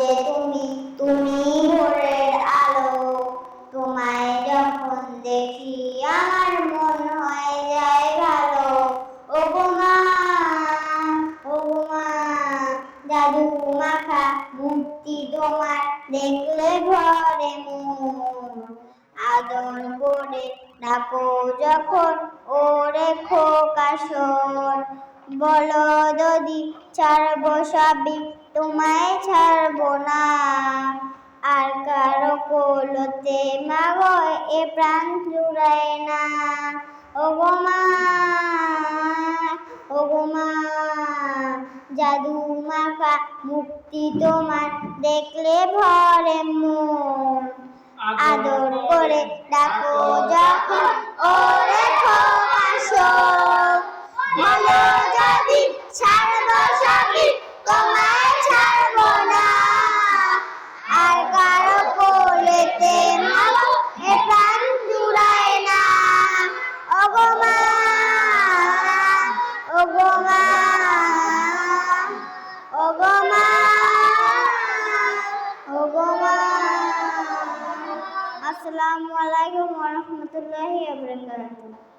যে তুমি ভোরের আলো। তোমায় যখন দেখি আমার মন হয়ে যায় ভালো। ওগো মা, ওগো মা, জাদু মাখা মূর্তি তোমার দেখলে ভরে মন। আদর করে ডাকো যখন ওরে খোকা শোন। বলো যদি ছাড়বো সবই তোমায় ছাড়বো না। আর কারো কোলতে মাগো এ প্রাণ জুড়ায় না। ওগো মা, ওগো মা, জাদু মাখা মুক্তি তোমার দেখলে ভরে মন। আদর করে ডাকো যখন ওরে খোকা শোন। বলো যদি ছাড়বো সবই তোমায় ছাড়বো না। আর কারো কোলেতে মাগো এ প্রাণ জুড়ায় না। ওগো মা, ওগো মা, ওগো মা, ওগো মা। আসসালামু আলাইকুম ওয়া রাহমাতুল্লাহি ওয়া বারাকাতুহু।